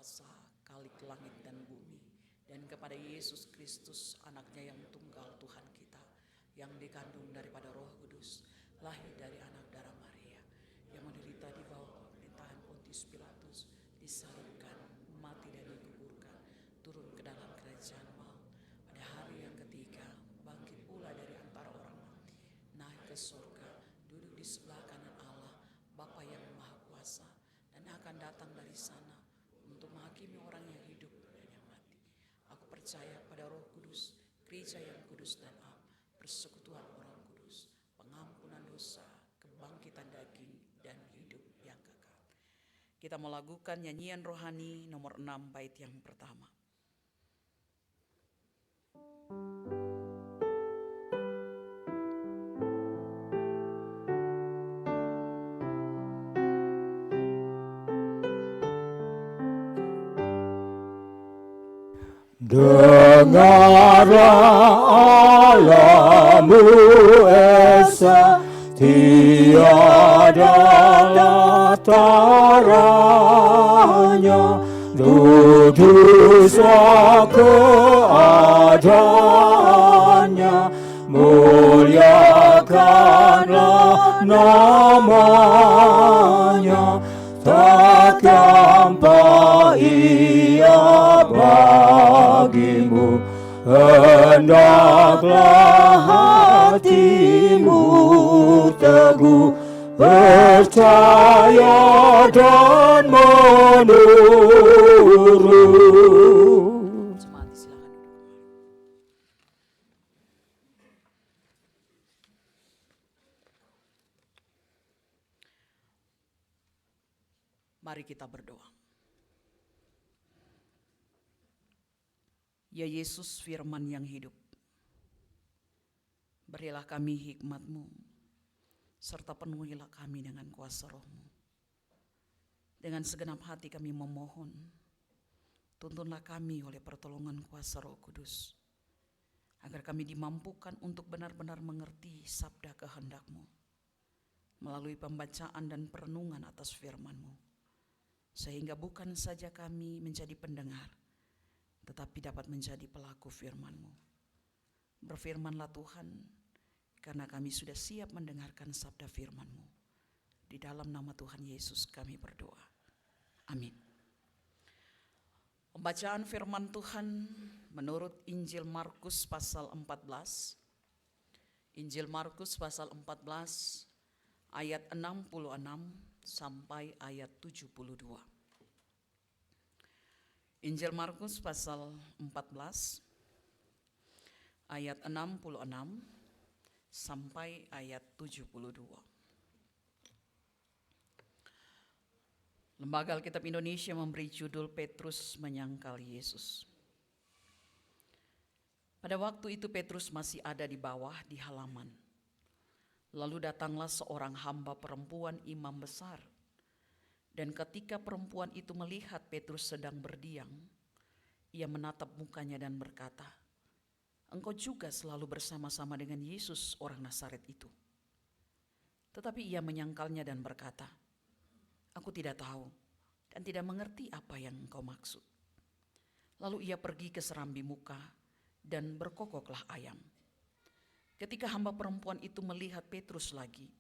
kuasa Khalik langit dan bumi, dan kepada Yesus Kristus anaknya yang tunggal Tuhan kita, yang dikandung daripada Roh Kudus, lahir dari anak darah Maria, yang menderita di bawah pemerintahan Pontius Pilatus, disalibkan, mati dan dikuburkan, turun ke dalam kerajaan maut, pada hari yang ketiga bangkit pula dari antara orang mati, naik ke surga, duduk di sebelah kanan Allah Bapa yang Maha Kuasa, dan akan datang dari sana untuk menghakimi orang yang hidup dan yang mati. Aku percaya pada Roh Kudus, gereja yang kudus dan am, persekutuan orang kudus, pengampunan dosa, kebangkitan daging, dan hidup yang kekal. Kita melakukan nyanyian rohani nomor 6 bait yang pertama. Dengarlah Allahmu esa, tiada taranya, duduslah keadaannya, muliakanlah namanya, tak gampang ia bagimu, hendaklah hatimu teguh, percaya dan menurut. Semangat, silakan duduk. Mari kita berdoa. Ya Yesus, firman yang hidup, berilah kami hikmat-Mu, serta penuhilah kami dengan kuasa Roh-Mu. Dengan segenap hati kami memohon, tuntunlah kami oleh pertolongan kuasa Roh Kudus, agar kami dimampukan untuk benar-benar mengerti sabda kehendak-Mu, melalui pembacaan dan perenungan atas firman-Mu, sehingga bukan saja kami menjadi pendengar, tetapi dapat menjadi pelaku firman-Mu. Berfirmanlah Tuhan, karena kami sudah siap mendengarkan sabda firman-Mu. Di dalam nama Tuhan Yesus kami berdoa. Amin. Pembacaan firman Tuhan menurut Injil Markus pasal 14. Injil Markus pasal 14 ayat 66 sampai ayat 72. Injil Markus pasal 14 ayat 66 sampai ayat 72. Lembaga Alkitab Indonesia memberi judul Petrus menyangkal Yesus. Pada waktu itu Petrus masih ada di bawah di halaman. Lalu datanglah seorang hamba perempuan imam besar. Dan ketika perempuan itu melihat Petrus sedang berdiam, ia menatap mukanya dan berkata, "Engkau juga selalu bersama-sama dengan Yesus orang Nazaret itu." Tetapi ia menyangkalnya dan berkata, "Aku tidak tahu dan tidak mengerti apa yang engkau maksud." Lalu ia pergi ke serambi muka dan berkokoklah ayam. Ketika hamba perempuan itu melihat Petrus lagi,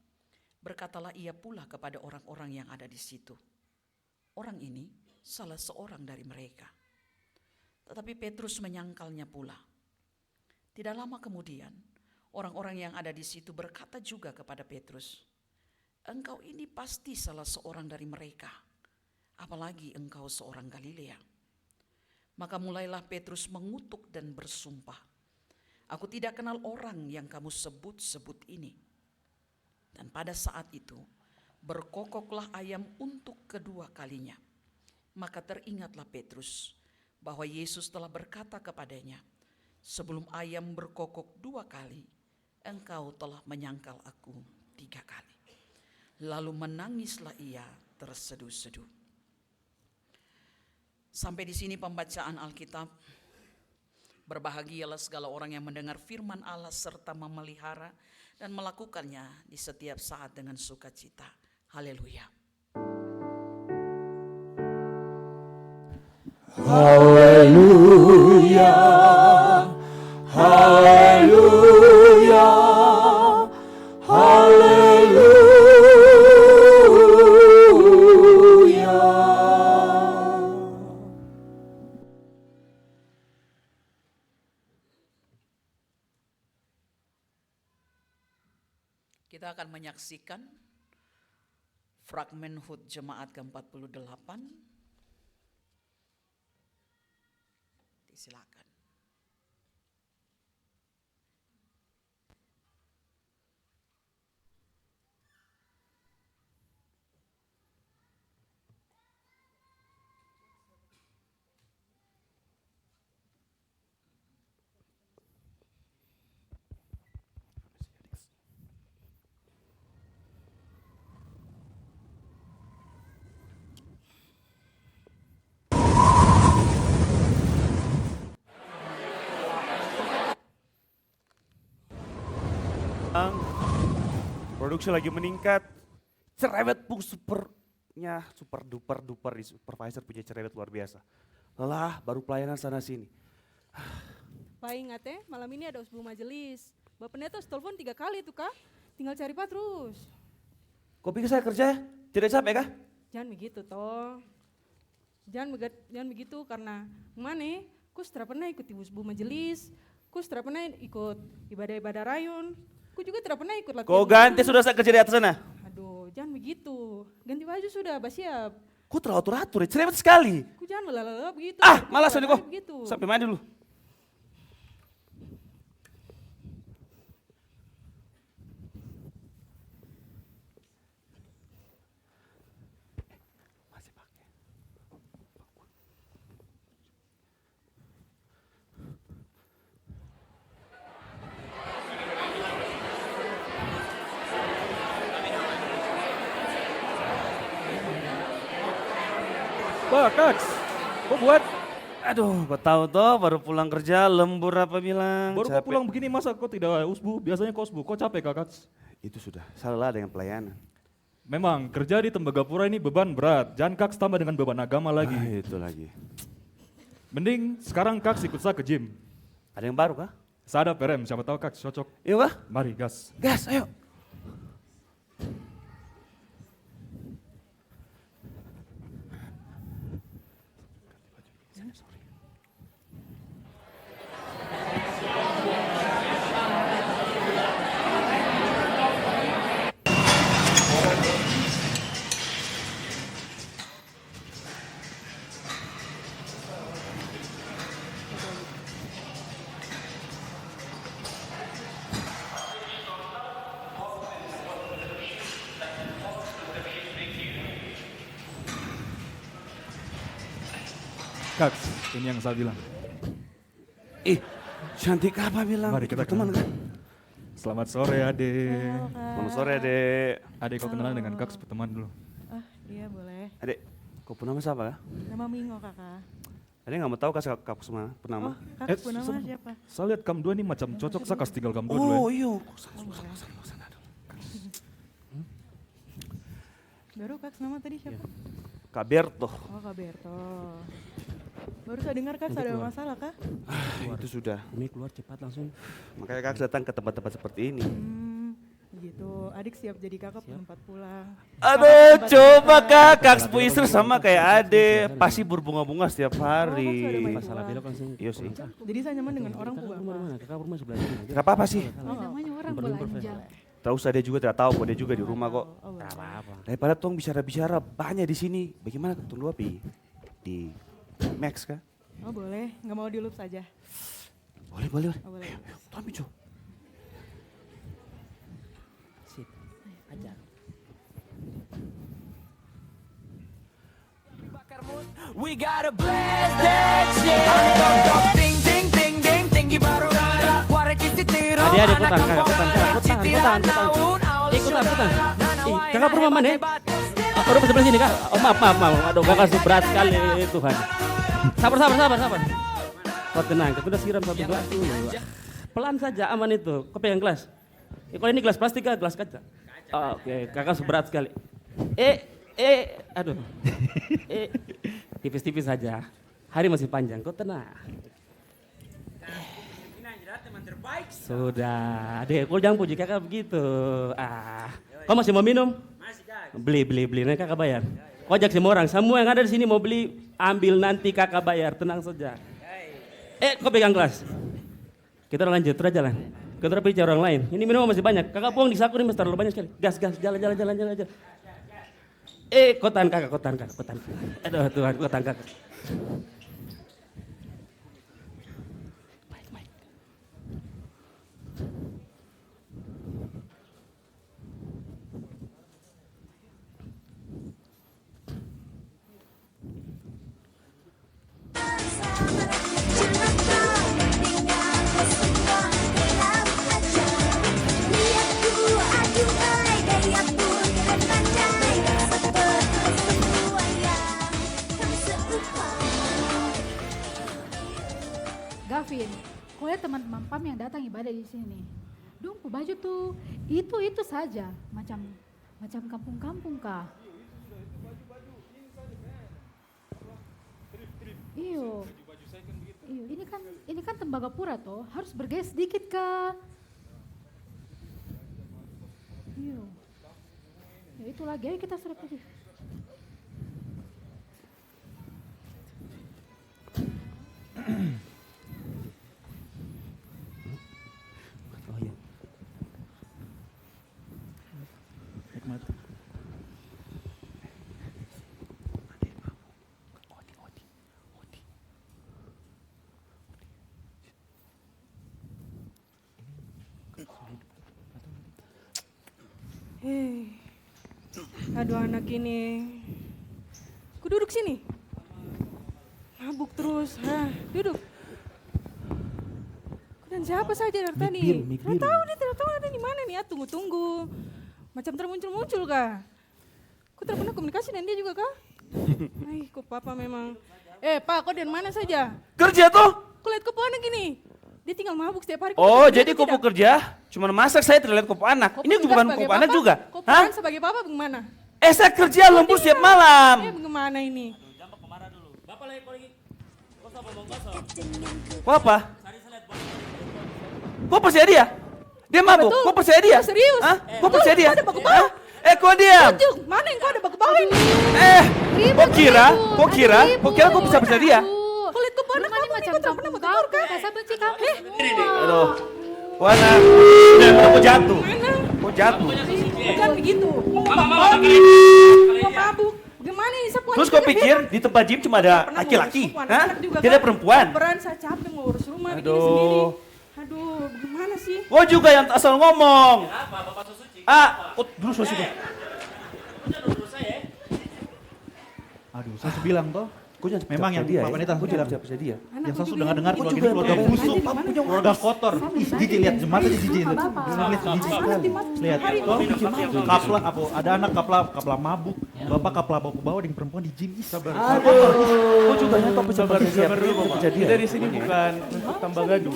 berkatalah ia pula kepada orang-orang yang ada di situ, "Orang ini salah seorang dari mereka." Tetapi Petrus menyangkalnya pula. Tidak lama kemudian, orang-orang yang ada di situ berkata juga kepada Petrus, "Engkau ini pasti salah seorang dari mereka, apalagi engkau seorang Galilea." Maka mulailah Petrus mengutuk dan bersumpah, "Aku tidak kenal orang yang kamu sebut-sebut ini." Dan pada saat itu berkokoklah ayam untuk kedua kalinya. Maka teringatlah Petrus bahwa Yesus telah berkata kepadanya, "Sebelum ayam berkokok 2 kali, engkau telah menyangkal aku 3 kali." Lalu menangislah ia terseduh-seduh. Sampai di sini pembacaan Alkitab. Berbahagialah segala orang yang mendengar firman Allah serta memelihara dan melakukannya di setiap saat dengan sukacita. Haleluya. Haleluya, haleluya, haleluya. Kita akan menyaksikan fragmen HUT Jemaat ke-48. Silakan. Produksi lagi meningkat, cerewet pun super duper di supervisor punya cerewet luar biasa. Lelah baru pelayanan sana sini. Pak ingat ya, malam ini ada usbu majelis. Bapak Pendeta telepon 3 kali tuh kak, tinggal cari Pak terus. Kau pikir saya kerja ya? Tidak capek kah? Jangan begitu toh. Jangan begitu karena mana? Ku sudah pernah ikut usbu majelis, ku sudah pernah ikut ibadah-ibadah rayun, ku juga tidak pernah ikut latihan. Kau ganti sudah saya kerja di atas sana. Aduh, jangan begitu. Ganti baju sudah, siap. Kau terlalu teratur ya, cerewet sekali. Ku jangan lelah-lelah begitu. Malas nih kau. Begitu. Sampai mandi dulu. Pak, Kaks, kok buat? Aduh, kau tahu toh baru pulang kerja lembur apa bilang. Baru kau capek. pulang begini masa kau tidak usbu? Biasanya kau usbu, kau capek Kak, Kaks? Itu sudah, salah dengan pelayanan. Memang kerja di Tembagapura ini beban berat, jangan Kaks tambah dengan beban agama lagi. Itu lagi. Mending sekarang Kaks ikut saya ke gym. Ada yang baru kah? Saya ada perem, siapa tahu Kaks cocok. Iya kah? Mari gas. Gas, ayo. Kaks, ini yang saya bilang. Ih, cantik apa bilang? Mari kita teman kenalan. kan? Selamat sore Ade. Selamat sore, Dek. Ade kau kenalan dengan Kaks berteman dulu. Ah, iya boleh. Adek, kau pernama siapa kah? Nama Mingo kakak. Adek nggak mau tahu kah kakak semua pernama? Oh, kakak nama sebentar. siapa? Saya lihat kamu dua ini macam cocok, saya kasih tinggal kamu dua dulu ya. iya. Baru kak nama tadi siapa? Kak Berto. Oh kak Berto. Baru saya dengar kak ada masalah kak? Itu sudah. Ini keluar cepat langsung. Makanya kak datang ke tempat-tempat seperti ini. Begitu. Adik siap jadi kakak penempat pulang. Aduh, coba kak Bu Isra sama kayak Ade. Pasti berbunga-bunga setiap hari. Masalah belok langsung. Iya sih. Jadi saya nyaman dengan orang Kakak tua rumah bapak. mana? Kakak rumah sebelah sini. Gak apa-apa sih. Namanya orang belanja. Tahu usah dia juga tidak tahu kok dia juga di rumah kok. Oh, boleh. Apa-apa. Daripada tong bicara-bicara banyak di sini. Bagaimana tunggu apa di Max kah? Oh boleh, nggak mau di loop saja. Boleh, boleh. Oh boleh. Tuh ambil cu. Sip. Ajar. We gotta blast that shit. Ding ding ding ding tinggi baru ada. Warna kisi tiru. Adik ikutan kakak ikutan. Ikutan. Ih, kakak rumah mana? Oh, rumah sebelah sini kak. Oh maaf. Aduh kakak berat sekali Tuhan. Sabar. Kau tenang, kita udah siram satu gelas dulu. Pelan saja, aman itu. Kau pegang gelas. Kalau ini gelas plastik kah? Gelas kaca? Oh, oke, kakak seberat sekali. Aduh. Tipis-tipis saja. Hari masih panjang, kau tenang. Sudah, deh, kau jangan puji kakak begitu. Kau masih mau minum? Beli, nanti kakak bayar. Kau ajak semua yang ada di sini mau beli, ambil nanti kakak bayar, tenang saja. Kau pegang gelas. Kita lanjut, terus jalan. Kita bicara orang lain. Ini minum masih banyak. Kakak buang di saku ini terlalu banyak sekali. Gas, jalan. Kau tahan kakak. Aduh Tuhan, kau tahan kakak. Baik. Gavin, kau lihat teman-teman PAM yang datang ibadah di sini. Dong, baju tuh itu saja, macam kampung-kampung kah? Iyo, ini kan Tembagapura toh, harus bergaya sedikit kah? Iyo, ya itu lagi, ayo kita suruh pergi. Oh iya. Hikmat. Aduh anak ini. Ku duduk sini. Mabuk terus. Duduk. Dan siapa saja dari tadi? Tidak tahu ada di mana nih ya, tunggu. Macam termuncul kah? Kau tidak pernah komunikasi dengan dia juga kah? Kok papa memang. Pak, kau dari mana saja? Kerja tuh? Kau lihat kau anak gini. Dia tinggal mabuk setiap hari. Oh, jadi kau mau kerja? Cuma masak saya terlihat kau anak. Ini bukan kau anak juga? Kau peran sebagai papa bagaimana? Saya kerja lembur setiap malam. Bagaimana ini? Bapak lagi. Kau siapa mau gosok? Kau apa? Kau percaya dia? Dia mabuk? Betul. Kau percaya dia? Serius? Kau percaya dia? Kau ada baku bau? Kau diam. Tunjuk, mana yang kau ada baku bau ini? Kau kira kau bisa percaya dia? Kulit kau anak kamu nih, kau tidak pernah bertegur kan? Saya benci kamu. Aduh, kau anak. Kau jatuh. Kau jatuh. Jangan begitu. Kau mabuk. Gimana ini sepuan? Terus kau pikir di tempat gym cuma ada laki-laki? Tidak perempuan? Peran saya capek ngurus rumah begini Aduh. sendiri. Aduh, gimana sih? Kau juga yang asal ngomong. Kau dulu susu. Aduh, saya bilang toh. Kau jangan Memang yang dia. Bapak Neta Kau bilang. jangan percaya dia. Yang saya sudah dengar Kau keluarga juga ini keluarga yang busuk, banyak. keluarga kotor. Ih, jijik lihat jemaat aja jijik. Lihat jijik sekali. Lihat, toh kapla apa ada anak kapla mabuk, bapak kapla bawa dengan perempuan di gym. Ih, sabar. Kau juga yang kau percaya dia. Sabar dulu Bapak. Percaya dia. Kita di sini bukan untuk tambah gaduh.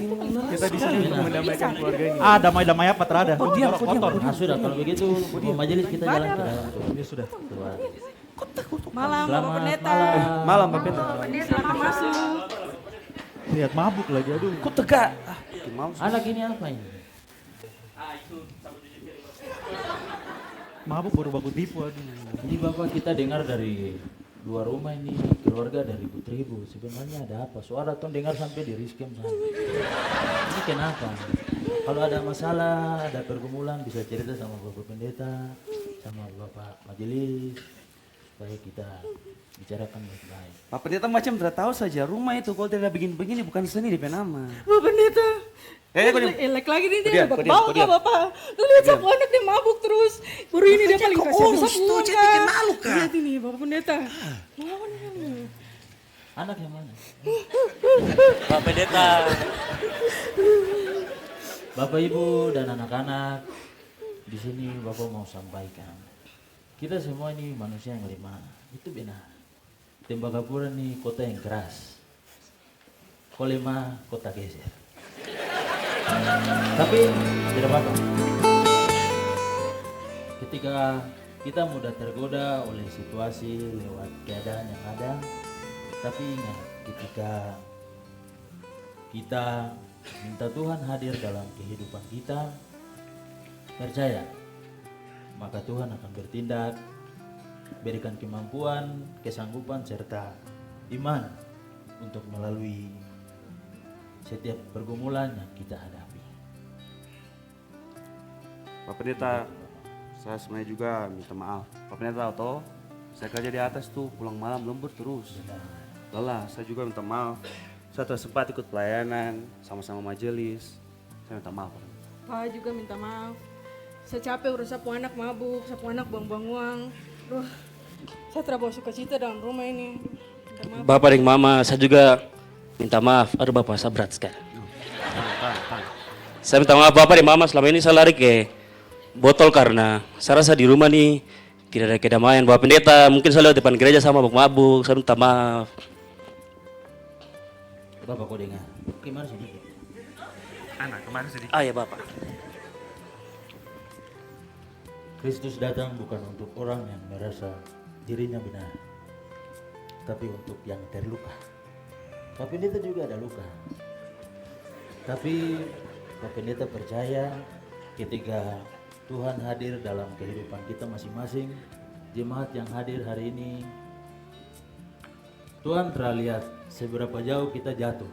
Kita di sini untuk mendamaikan keluarga ini. Damai-damai apa terada? diam, Orang kau kotor. diam. Sudah kalau begitu majelis kita jalan. Ya sudah. Malam, Bapak Pendeta. Malam Pak Peter. Selamat masuk. Lihat mabuk lagi, aduh. Kau tegak. Anak ini apa ini? Mabuk baru baku tipu, aduh. Ini Bapak kita dengar dari luar rumah ini keluarga dari ribut-ribut. Sebenarnya ada apa? Suara tuh dengar sampai di riskem sana. Ini kenapa? Kalau ada masalah, ada pergumulan bisa cerita sama Bapak Pendeta, sama Bapak Majelis, supaya kita bicarakan baik-baik. Pak Pendeta macam tidak tahu saja rumah itu kalau tidak begini-begini bukan seni DP nama. Bapak Pendeta. Kau diam. Elek lagi nih Kau dia, diam, bapak kau diam, bau kau kah diam. bapak? Lu lihat sapu anak dia mabuk terus. Baru ini dia paling kasih urus tuh, jadi bikin malu kah? Lihat ini Bapak Pendeta. Lawan ini. Anak yang mana? Pak Pendeta. Bapak Ibu dan anak-anak, di sini Bapak mau sampaikan. Kita semua ini manusia yang lemah, itu benar. Tembagapura ini kota yang keras. Kau lemah, kota geser. Tapi tidak apa-apa. Ketika kita mudah tergoda oleh situasi lewat keadaan yang ada, Tapi ingat, ketika kita minta Tuhan hadir dalam kehidupan kita, percaya, maka Tuhan akan bertindak, berikan kemampuan, kesanggupan, serta iman untuk melalui setiap pergumulan yang kita hadapi. Pak Pendeta, saya sebenarnya juga minta maaf. Pak Pendeta tahu toh, saya kerja di atas tuh pulang malam lembur terus. Lelah, saya juga minta maaf. Saya tak sempat ikut pelayanan sama-sama majelis. Saya minta maaf. Pak juga minta maaf. Saya capek urus sapu anak mabuk, sapu anak buang-buang uang. Duh, saya terbawa sukacita dalam rumah ini. Minta maaf. Bapak dan Mama, saya juga minta maaf. Aduh Bapak, saya berat sekali. Saya minta maaf Bapak dan Mama, selama ini saya lari ke botol karena saya rasa di rumah nih tidak ada kedamaian. Bapak Pendeta, mungkin saya lewat depan gereja sama mabuk-mabuk, saya minta maaf. Bapak kok dengar? Gimana sedikit? Anak kemarin sedikit. Ah ya Bapak. Kristus datang bukan untuk orang yang merasa dirinya benar, tapi untuk yang terluka. Pak Pendeta juga ada luka. Tapi Pak Pendeta percaya ketika Tuhan hadir dalam kehidupan kita masing-masing, jemaat yang hadir hari ini, Tuhan telah lihat seberapa jauh kita jatuh,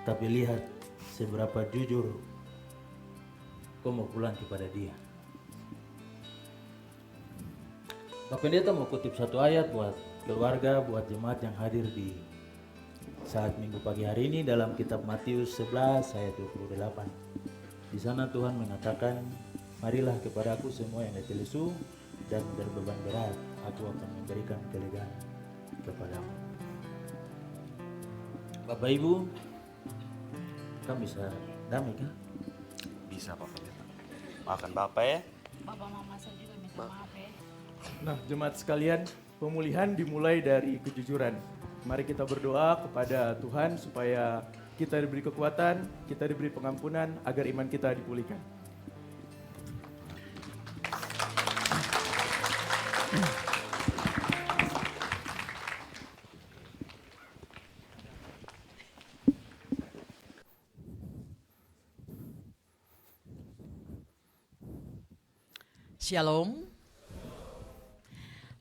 tapi lihat seberapa jujur kau mau pulang kepada Dia. Pak Pendeta mau kutip satu ayat buat keluarga, buat jemaat yang hadir di saat Minggu pagi hari ini dalam kitab Matius 11 ayat 28. Di sana Tuhan mengatakan, marilah kepadaku semua yang letih lesu dan berbeban berat, aku akan memberikan kelegaan kepadamu. Bapak Ibu, kan bisa damai kan? Bisa Pak Pendeta. Maafkan Bapak ya. Bapak Mama saya juga minta maaf ya. Nah, jemaat sekalian, pemulihan dimulai dari kejujuran. Mari kita berdoa kepada Tuhan supaya kita diberi kekuatan, kita diberi pengampunan agar iman kita dipulihkan. Shalom.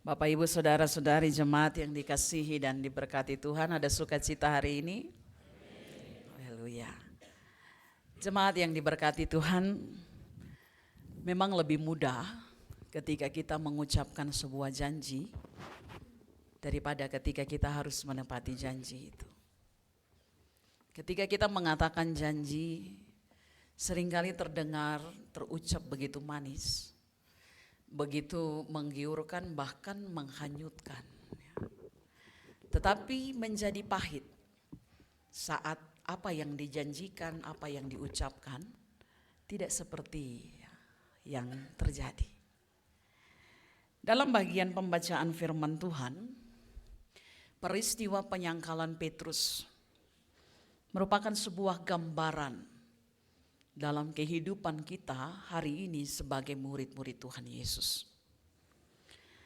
Bapak Ibu Saudara-saudari jemaat yang dikasihi dan diberkati Tuhan, ada sukacita hari ini? Haleluya. Jemaat yang diberkati Tuhan, memang lebih mudah ketika kita mengucapkan sebuah janji daripada ketika kita harus menepati janji itu. Ketika kita mengatakan janji, seringkali terdengar, terucap begitu manis, begitu menggiurkan, bahkan menghanyutkan. Tetapi menjadi pahit saat apa yang dijanjikan, apa yang diucapkan tidak seperti yang terjadi. Dalam bagian pembacaan firman Tuhan, peristiwa penyangkalan Petrus merupakan sebuah gambaran dalam kehidupan kita hari ini sebagai murid-murid Tuhan Yesus.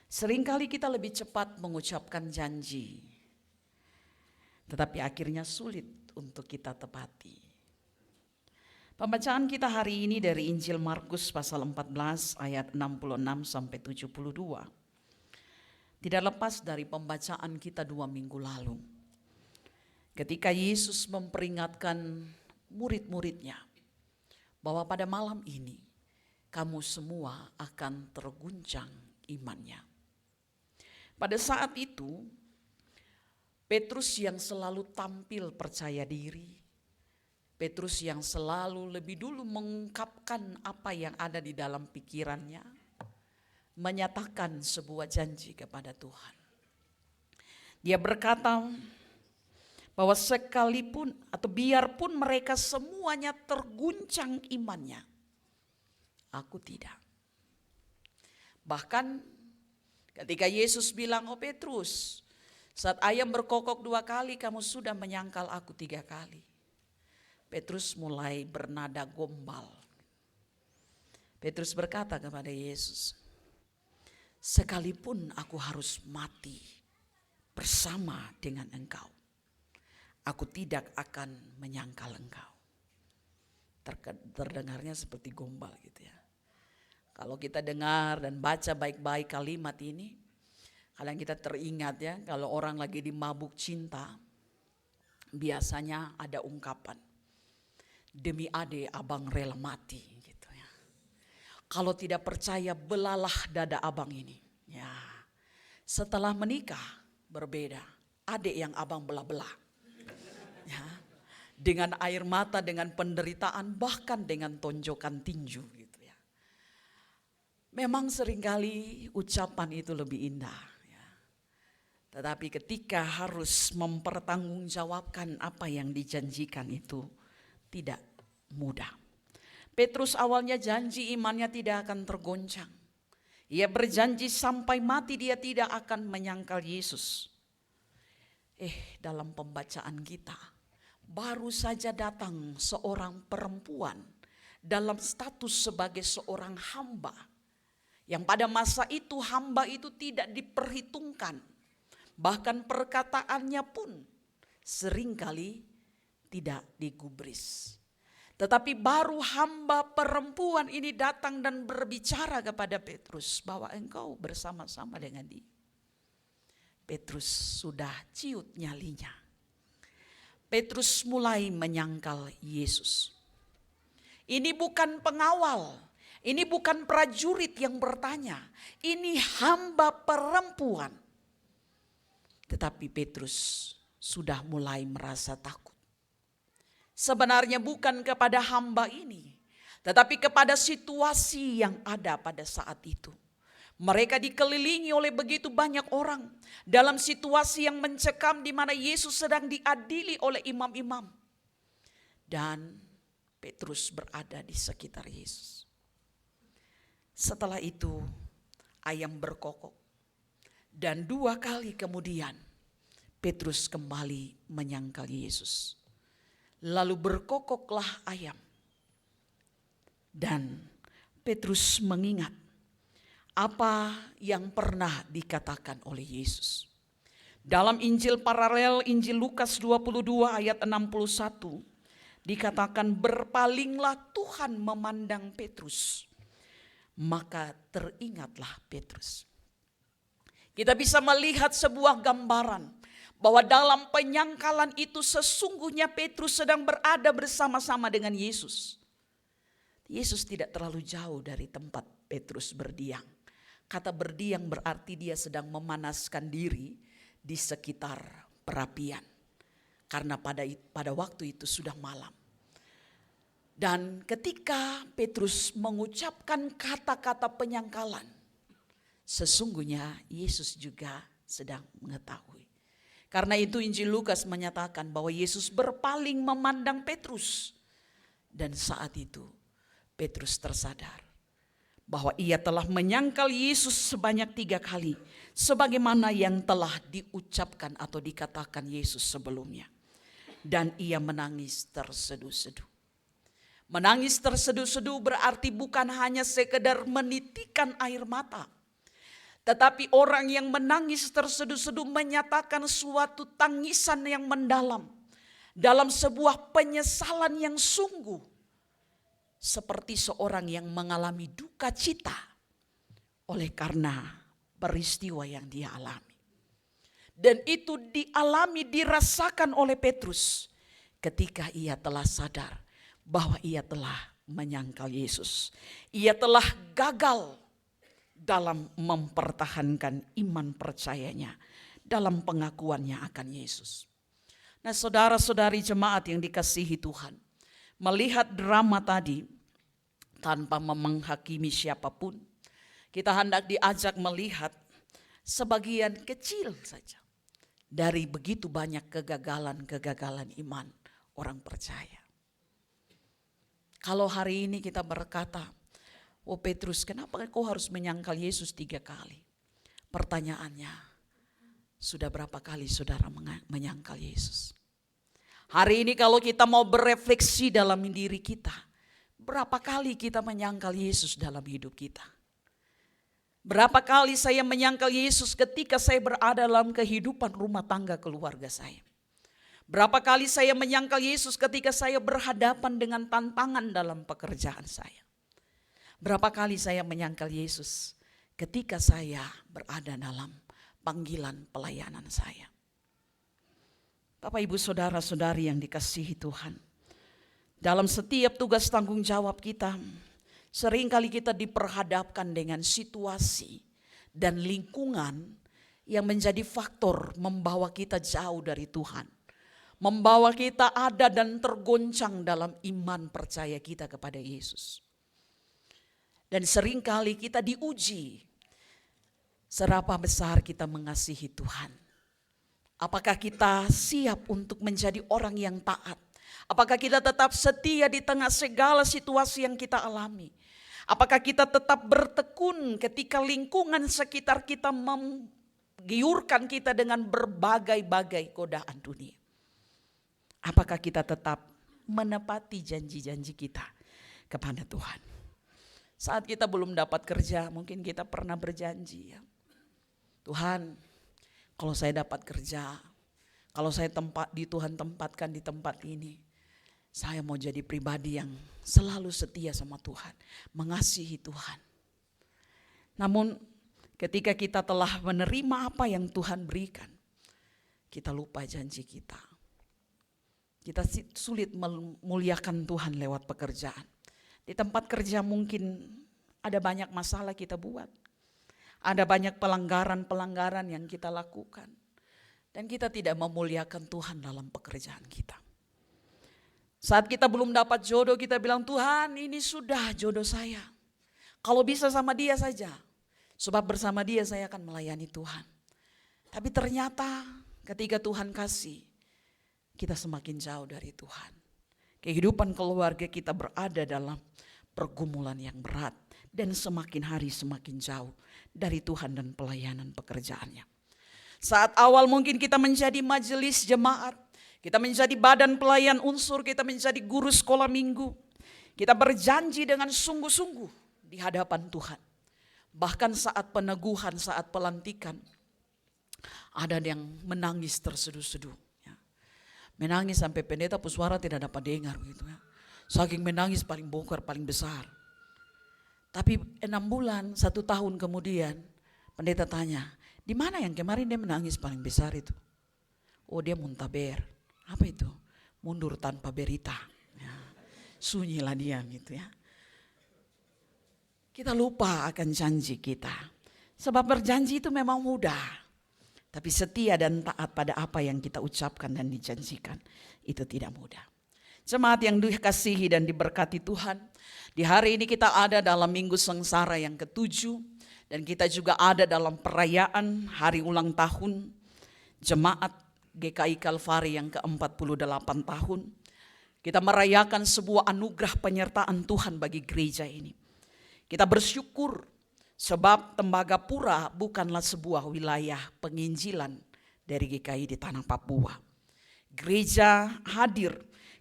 Seringkali kita lebih cepat mengucapkan janji, tetapi akhirnya sulit untuk kita tepati. Pembacaan kita hari ini dari Injil Markus pasal 14 ayat 66 sampai 72. Tidak lepas dari pembacaan kita 2 minggu lalu. Ketika Yesus memperingatkan murid-muridnya bahwa pada malam ini kamu semua akan terguncang imannya. Pada saat itu, Petrus yang selalu tampil percaya diri, Petrus yang selalu lebih dulu mengungkapkan apa yang ada di dalam pikirannya, menyatakan sebuah janji kepada Tuhan. Dia berkata bahwa sekalipun atau biarpun mereka semuanya terguncang imannya, aku tidak. Bahkan ketika Yesus bilang, oh Petrus, saat ayam berkokok 2 kali kamu sudah menyangkal aku 3 kali. Petrus mulai bernada gombal. Petrus berkata kepada Yesus, sekalipun aku harus mati bersama dengan engkau. Aku tidak akan menyangkal engkau. Terdengarnya seperti gombal gitu ya. Kalau kita dengar dan baca baik-baik kalimat ini, kadang kita teringat ya, kalau orang lagi di mabuk cinta, biasanya ada ungkapan, demi ade abang rela mati gitu ya. Kalau tidak percaya belalah dada abang ini. Ya, setelah menikah berbeda, adik yang abang belah-belah. Ya, dengan air mata, dengan penderitaan, bahkan dengan tonjokan tinju gitu ya. Memang seringkali ucapan itu lebih indah ya. Tetapi ketika harus mempertanggungjawabkan apa yang dijanjikan itu tidak mudah. Petrus awalnya janji imannya tidak akan tergoncang. Ia berjanji sampai mati dia tidak akan menyangkal Yesus. Dalam pembacaan kita, baru saja datang seorang perempuan dalam status sebagai seorang hamba. Yang pada masa itu hamba itu tidak diperhitungkan. Bahkan perkataannya pun seringkali tidak digubris. Tetapi baru hamba perempuan ini datang dan berbicara kepada Petrus bahwa engkau bersama-sama dengan dia. Petrus sudah ciut nyalinya. Petrus mulai menyangkal Yesus. Ini bukan pengawal, ini bukan prajurit yang bertanya, ini hamba perempuan. Tetapi Petrus sudah mulai merasa takut. Sebenarnya bukan kepada hamba ini, tetapi kepada situasi yang ada pada saat itu. Mereka dikelilingi oleh begitu banyak orang dalam situasi yang mencekam di mana Yesus sedang diadili oleh imam-imam. Dan Petrus berada di sekitar Yesus. Setelah itu ayam berkokok. Dan 2 kali kemudian Petrus kembali menyangkal Yesus. Lalu berkokoklah ayam. Dan Petrus mengingat apa yang pernah dikatakan oleh Yesus. Dalam Injil paralel Injil Lukas 22 ayat 61 dikatakan berpalinglah Tuhan memandang Petrus. Maka teringatlah Petrus. Kita bisa melihat sebuah gambaran bahwa dalam penyangkalan itu sesungguhnya Petrus sedang berada bersama-sama dengan Yesus. Yesus tidak terlalu jauh dari tempat Petrus berdiam. Kata berdiam berarti dia sedang memanaskan diri di sekitar perapian. Karena pada waktu itu sudah malam. Dan ketika Petrus mengucapkan kata-kata penyangkalan, sesungguhnya Yesus juga sedang mengetahui. Karena itu Injil Lukas menyatakan bahwa Yesus berpaling memandang Petrus. Dan saat itu Petrus tersadar bahwa ia telah menyangkal Yesus sebanyak 3 kali. Sebagaimana yang telah diucapkan atau dikatakan Yesus sebelumnya. Dan ia menangis terseduh-seduh. Menangis terseduh-seduh berarti bukan hanya sekedar menitikan air mata. Tetapi orang yang menangis terseduh-seduh menyatakan suatu tangisan yang mendalam. Dalam sebuah penyesalan yang sungguh. Seperti seorang yang mengalami duka cita oleh karena peristiwa yang dia alami. Dan itu dialami, dirasakan oleh Petrus ketika ia telah sadar bahwa ia telah menyangkal Yesus. Ia telah gagal dalam mempertahankan iman percayanya dalam pengakuannya akan Yesus. Nah, saudara-saudari jemaat yang dikasihi Tuhan, melihat drama tadi tanpa menghakimi siapapun, kita hendak diajak melihat sebagian kecil saja dari begitu banyak kegagalan-kegagalan iman orang percaya. Kalau hari ini kita berkata, oh Petrus, kenapa kau harus menyangkal Yesus 3 kali? Pertanyaannya, sudah berapa kali saudara menyangkal Yesus? Hari ini kalau kita mau berefleksi dalam diri kita, berapa kali kita menyangkal Yesus dalam hidup kita? Berapa kali saya menyangkal Yesus ketika saya berada dalam kehidupan rumah tangga keluarga saya. Berapa kali saya menyangkal Yesus ketika saya berhadapan dengan tantangan dalam pekerjaan saya. Berapa kali saya menyangkal Yesus ketika saya berada dalam panggilan pelayanan saya. Bapak, Ibu, saudara-saudari yang dikasihi Tuhan, dalam setiap tugas tanggung jawab kita, seringkali kita diperhadapkan dengan situasi dan lingkungan yang menjadi faktor membawa kita jauh dari Tuhan. Membawa kita ada dan tergoncang dalam iman percaya kita kepada Yesus. Dan seringkali kita diuji seberapa besar kita mengasihi Tuhan. Apakah kita siap untuk menjadi orang yang taat? Apakah kita tetap setia di tengah segala situasi yang kita alami? Apakah kita tetap bertekun ketika lingkungan sekitar kita menggiurkan kita dengan berbagai-bagai godaan dunia? Apakah kita tetap menepati janji-janji kita kepada Tuhan? Saat kita belum dapat kerja, mungkin kita pernah berjanji, ya, Tuhan, kalau saya dapat kerja, kalau saya Tuhan tempatkan di tempat ini, saya mau jadi pribadi yang selalu setia sama Tuhan, mengasihi Tuhan. Namun ketika kita telah menerima apa yang Tuhan berikan, kita lupa janji kita. Kita sulit memuliakan Tuhan lewat pekerjaan. Di tempat kerja mungkin ada banyak masalah kita buat. Ada banyak pelanggaran-pelanggaran yang kita lakukan. Dan kita tidak memuliakan Tuhan dalam pekerjaan kita. Saat kita belum dapat jodoh, kita bilang, Tuhan, ini sudah jodoh saya. Kalau bisa sama dia saja. Sebab bersama dia saya akan melayani Tuhan. Tapi ternyata ketika Tuhan kasih, kita semakin jauh dari Tuhan. Kehidupan keluarga kita berada dalam pergumulan yang berat. Dan semakin hari semakin jauh dari Tuhan dan pelayanan pekerjaannya. Saat awal mungkin kita menjadi majelis jemaat, kita menjadi badan pelayan unsur, kita menjadi guru sekolah minggu. Kita berjanji dengan sungguh-sungguh di hadapan Tuhan. Bahkan saat peneguhan, saat pelantikan, ada yang menangis terseduh-seduh. Ya. Menangis sampai pendeta Puswara tidak dapat dengar. Gitu ya. Saking menangis paling bongkar, paling besar. Tapi 6 bulan, 1 tahun kemudian, pendeta tanya, di mana yang kemarin dia menangis paling besar itu? Oh, dia muntaber. Apa itu? Mundur tanpa berita. Ya. Sunyilah dia gitu ya. Kita lupa akan janji kita. Sebab berjanji itu memang mudah. Tapi setia dan taat pada apa yang kita ucapkan dan dijanjikan, itu tidak mudah. Jemaat yang dikasihi dan diberkati Tuhan, di hari ini kita ada dalam Minggu Sengsara yang ke-7 dan kita juga ada dalam perayaan hari ulang tahun Jemaat GKI Kalvari yang ke-48 tahun. Kita merayakan sebuah anugerah penyertaan Tuhan bagi gereja ini. Kita bersyukur sebab Tembagapura bukanlah sebuah wilayah penginjilan dari GKI di tanah Papua. Gereja hadir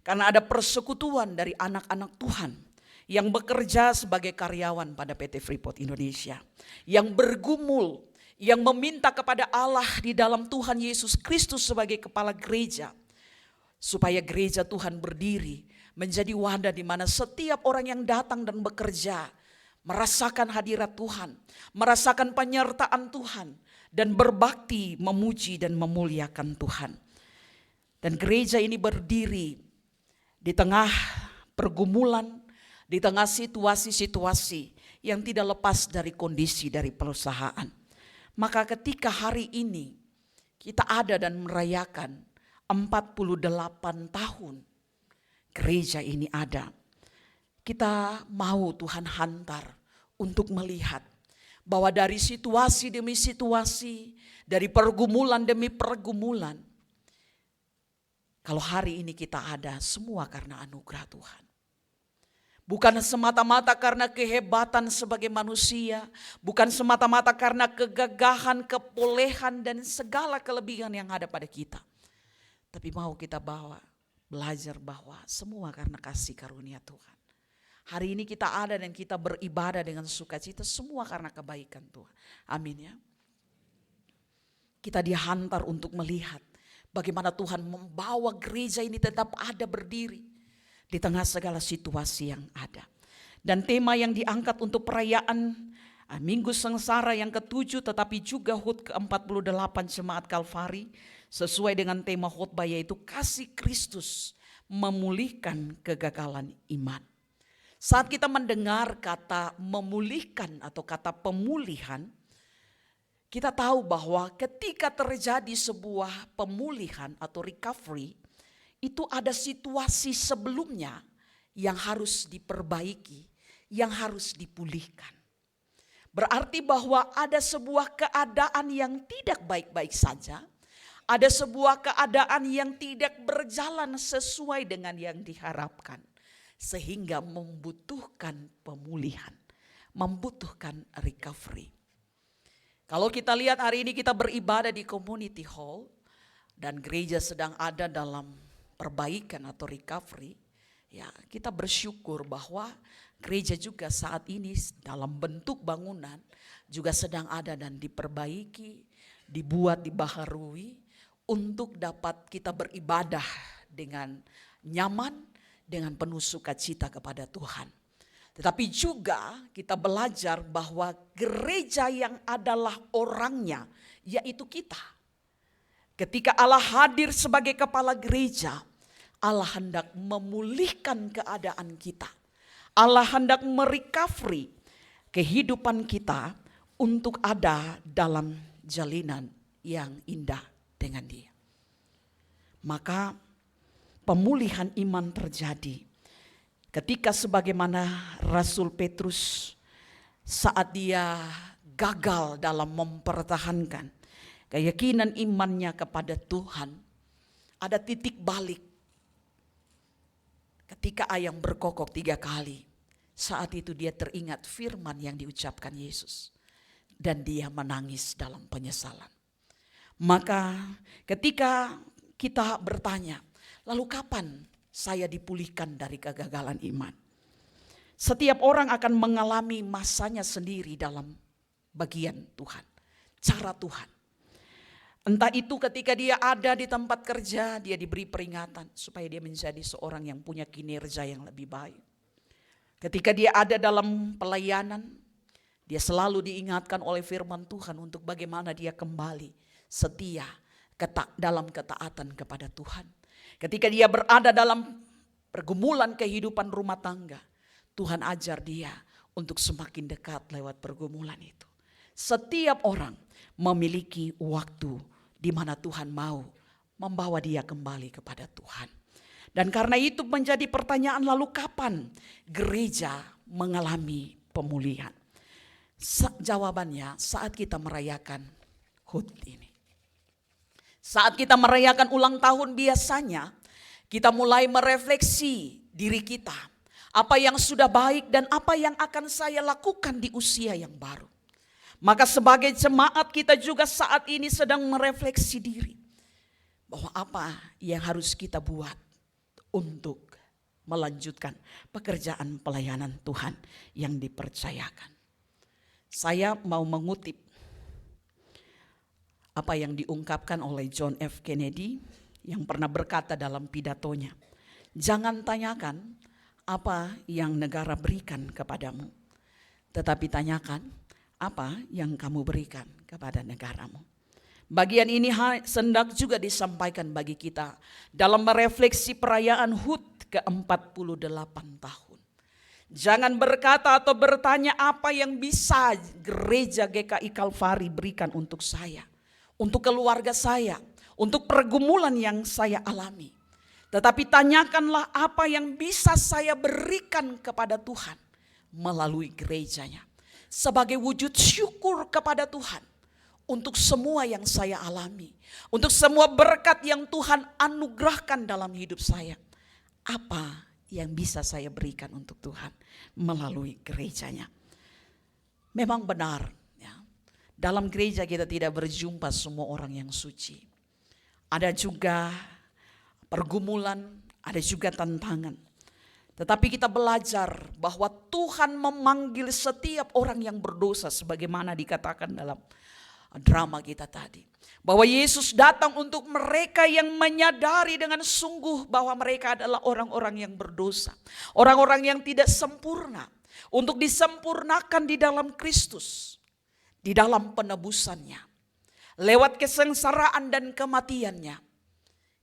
karena ada persekutuan dari anak-anak Tuhan yang bekerja sebagai karyawan pada PT Freeport Indonesia. Yang bergumul, yang meminta kepada Allah di dalam Tuhan Yesus Kristus sebagai kepala gereja. Supaya gereja Tuhan berdiri menjadi wadah di mana setiap orang yang datang dan bekerja merasakan hadirat Tuhan, merasakan penyertaan Tuhan, dan berbakti memuji dan memuliakan Tuhan. Dan gereja ini berdiri di tengah pergumulan, di tengah situasi-situasi yang tidak lepas dari kondisi dari perusahaan. Maka ketika hari ini kita ada dan merayakan 48 tahun gereja ini ada, kita mau Tuhan hantar untuk melihat bahwa dari situasi demi situasi, dari pergumulan demi pergumulan, kalau hari ini kita ada semua karena anugerah Tuhan. Bukan semata-mata karena kehebatan sebagai manusia, bukan semata-mata karena kegagahan, kebolehan dan segala kelebihan yang ada pada kita. Tapi mau kita belajar bahwa semua karena kasih karunia Tuhan. Hari ini kita ada dan kita beribadah dengan sukacita, semua karena kebaikan Tuhan. Amin ya. Kita dihantar untuk melihat bagaimana Tuhan membawa gereja ini tetap ada berdiri di tengah segala situasi yang ada. Dan tema yang diangkat untuk perayaan Minggu Sengsara yang ke-7 tetapi juga HUT ke-48 Jemaat Kalvari sesuai dengan tema khotbah yaitu kasih Kristus memulihkan kegagalan iman. Saat kita mendengar kata memulihkan atau kata pemulihan, kita tahu bahwa ketika terjadi sebuah pemulihan atau recovery, itu ada situasi sebelumnya yang harus diperbaiki, yang harus dipulihkan. Berarti bahwa ada sebuah keadaan yang tidak baik-baik saja, ada sebuah keadaan yang tidak berjalan sesuai dengan yang diharapkan. Sehingga membutuhkan pemulihan, membutuhkan recovery. Kalau kita lihat hari ini kita beribadah di community hall dan gereja sedang ada dalam perbaikan atau recovery, ya kita bersyukur bahwa gereja juga saat ini dalam bentuk bangunan juga sedang ada dan diperbaiki, dibuat, dibaharui untuk dapat kita beribadah dengan nyaman, dengan penuh sukacita kepada Tuhan. Tetapi juga kita belajar bahwa gereja yang adalah orangnya, yaitu kita. Ketika Allah hadir sebagai kepala gereja, Allah hendak memulihkan keadaan kita. Allah hendak merecovery kehidupan kita untuk ada dalam jalinan yang indah dengan Dia. Maka pemulihan iman terjadi ketika sebagaimana Rasul Petrus saat dia gagal dalam mempertahankan keyakinan imannya kepada Tuhan, ada titik balik ketika ayam berkokok 3 kali. Saat itu dia teringat firman yang diucapkan Yesus dan dia menangis dalam penyesalan. Maka ketika kita bertanya, lalu kapan saya dipulihkan dari kegagalan iman? Setiap orang akan mengalami masanya sendiri dalam bagian Tuhan, cara Tuhan. Entah itu ketika dia ada di tempat kerja, dia diberi peringatan supaya dia menjadi seorang yang punya kinerja yang lebih baik. Ketika dia ada dalam pelayanan, dia selalu diingatkan oleh firman Tuhan untuk bagaimana dia kembali setia dalam ketaatan kepada Tuhan. Ketika dia berada dalam pergumulan kehidupan rumah tangga, Tuhan ajar dia untuk semakin dekat lewat pergumulan itu. Setiap orang memiliki waktu di mana Tuhan mau membawa dia kembali kepada Tuhan. Dan karena itu menjadi pertanyaan, lalu kapan gereja mengalami pemulihan? Jawabannya saat kita merayakan HUT ini. Saat kita merayakan ulang tahun biasanya kita mulai merefleksi diri kita. Apa yang sudah baik dan apa yang akan saya lakukan di usia yang baru. Maka sebagai jemaat kita juga saat ini sedang merefleksi diri. Bahwa apa yang harus kita buat untuk melanjutkan pekerjaan pelayanan Tuhan yang dipercayakan. Saya mau mengutip apa yang diungkapkan oleh John F. Kennedy yang pernah berkata dalam pidatonya, jangan tanyakan apa yang negara berikan kepadamu, tetapi tanyakan apa yang kamu berikan kepada negaramu. Bagian ini hendak juga disampaikan bagi kita dalam merefleksi perayaan HUT ke-48 tahun. Jangan berkata atau bertanya apa yang bisa gereja GKI Kalvari berikan untuk saya, untuk keluarga saya, untuk pergumulan yang saya alami. Tetapi tanyakanlah apa yang bisa saya berikan kepada Tuhan melalui gerejanya. Sebagai wujud syukur kepada Tuhan untuk semua yang saya alami. Untuk semua berkat yang Tuhan anugerahkan dalam hidup saya. Apa yang bisa saya berikan untuk Tuhan melalui gerejanya. Memang benar. Dalam gereja kita tidak berjumpa semua orang yang suci. Ada juga pergumulan, ada juga tantangan. Tetapi kita belajar bahwa Tuhan memanggil setiap orang yang berdosa sebagaimana dikatakan dalam drama kita tadi. Bahwa Yesus datang untuk mereka yang menyadari dengan sungguh bahwa mereka adalah orang-orang yang berdosa. Orang-orang yang tidak sempurna. Untuk disempurnakan di dalam Kristus. Di dalam penebusannya. Lewat kesengsaraan dan kematiannya.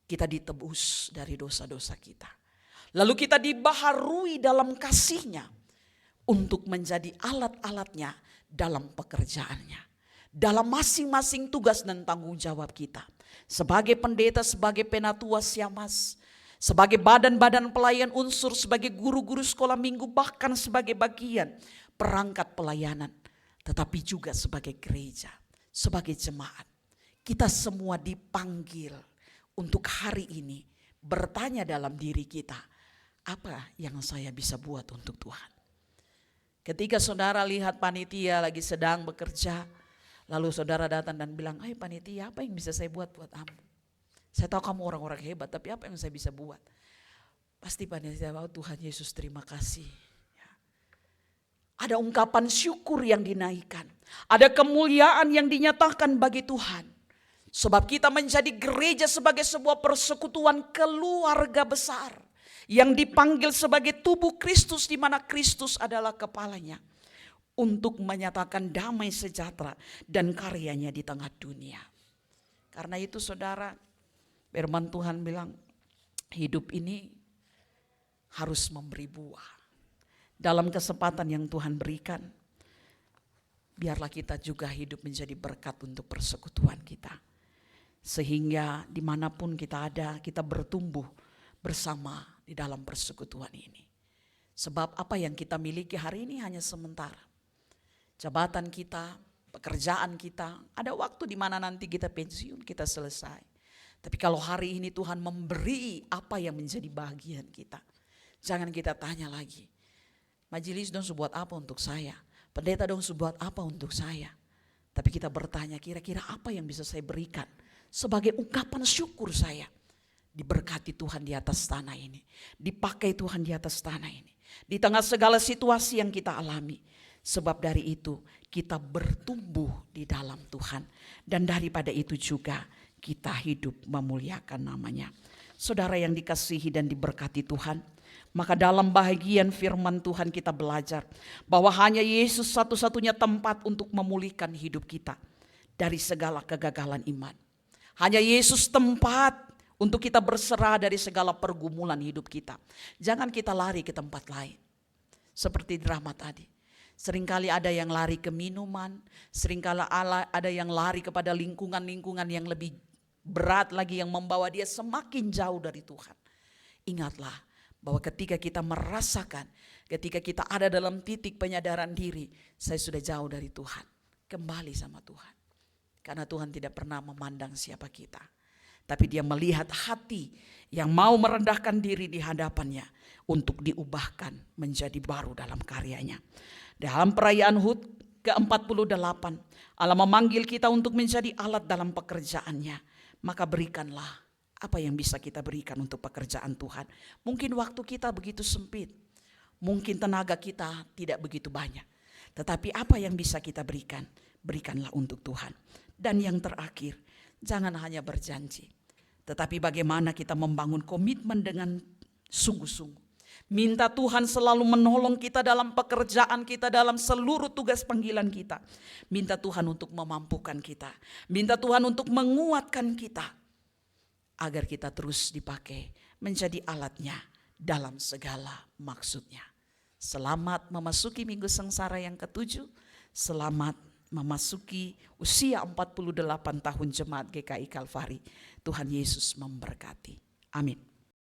Kita ditebus dari dosa-dosa kita. Lalu kita dibaharui dalam kasih-Nya. Untuk menjadi alat-alatnya dalam pekerjaannya. Dalam masing-masing tugas dan tanggung jawab kita. Sebagai pendeta, sebagai penatua Siamas, sebagai badan-badan pelayan unsur, sebagai guru-guru sekolah minggu, bahkan sebagai bagian perangkat pelayanan. Tetapi juga sebagai gereja, sebagai jemaat. Kita semua dipanggil untuk hari ini bertanya dalam diri kita, apa yang saya bisa buat untuk Tuhan? Ketika saudara lihat panitia lagi sedang bekerja, lalu saudara datang dan bilang, "Hai panitia, apa yang bisa saya buat kamu? Saya tahu kamu orang-orang hebat, tapi apa yang saya bisa buat?" Pasti panitia, "Oh Tuhan Yesus, terima kasih." Ya. Ada ungkapan syukur yang dinaikkan. Ada kemuliaan yang dinyatakan bagi Tuhan. Sebab kita menjadi gereja sebagai sebuah persekutuan keluarga besar. Yang dipanggil sebagai tubuh Kristus, di mana Kristus adalah kepalanya. Untuk menyatakan damai sejahtera dan karyanya di tengah dunia. Karena itu saudara, firman Tuhan bilang, hidup ini harus memberi buah. Dalam kesempatan yang Tuhan berikan, biarlah kita juga hidup menjadi berkat untuk persekutuan kita. Sehingga dimanapun kita ada, kita bertumbuh bersama di dalam persekutuan ini. Sebab apa yang kita miliki hari ini hanya sementara. Jabatan kita, pekerjaan kita, ada waktu di mana nanti kita pensiun, kita selesai. Tapi kalau hari ini Tuhan memberi apa yang menjadi bagian kita, jangan kita tanya lagi, majelis dong buat apa untuk saya, pendeta dong buat apa untuk saya. Tapi kita bertanya, kira-kira apa yang bisa saya berikan sebagai ungkapan syukur saya. Diberkati Tuhan di atas tanah ini, dipakai Tuhan di atas tanah ini, di tengah segala situasi yang kita alami. Sebab dari itu kita bertumbuh di dalam Tuhan. Dan daripada itu juga kita hidup memuliakan namanya. Saudara yang dikasihi dan diberkati Tuhan. Maka dalam bahagian firman Tuhan kita belajar. Bahwa hanya Yesus satu-satunya tempat untuk memulihkan hidup kita. Dari segala kegagalan iman. Hanya Yesus tempat untuk kita berserah dari segala pergumulan hidup kita. Jangan kita lari ke tempat lain. Seperti drama tadi. Seringkali ada yang lari ke minuman, seringkali ada yang lari kepada lingkungan-lingkungan yang lebih berat lagi yang membawa dia semakin jauh dari Tuhan. Ingatlah bahwa ketika kita merasakan, ketika kita ada dalam titik penyadaran diri, saya sudah jauh dari Tuhan, kembali sama Tuhan. Karena Tuhan tidak pernah memandang siapa kita, tapi Dia melihat hati yang mau merendahkan diri di hadapannya untuk diubahkan menjadi baru dalam karyanya. Dalam perayaan HUT ke-48, Allah memanggil kita untuk menjadi alat dalam pekerjaannya. Maka berikanlah apa yang bisa kita berikan untuk pekerjaan Tuhan. Mungkin waktu kita begitu sempit, mungkin tenaga kita tidak begitu banyak. Tetapi apa yang bisa kita berikan, berikanlah untuk Tuhan. Dan yang terakhir, jangan hanya berjanji, tetapi bagaimana kita membangun komitmen dengan sungguh-sungguh. Minta Tuhan selalu menolong kita dalam pekerjaan kita, dalam seluruh tugas panggilan kita. Minta Tuhan untuk memampukan kita. Minta Tuhan untuk menguatkan kita. Agar kita terus dipakai menjadi alatnya dalam segala maksudnya. Selamat memasuki minggu sengsara yang ke-7. Selamat memasuki usia 48 tahun jemaat GKI Kalvari. Tuhan Yesus memberkati. Amin.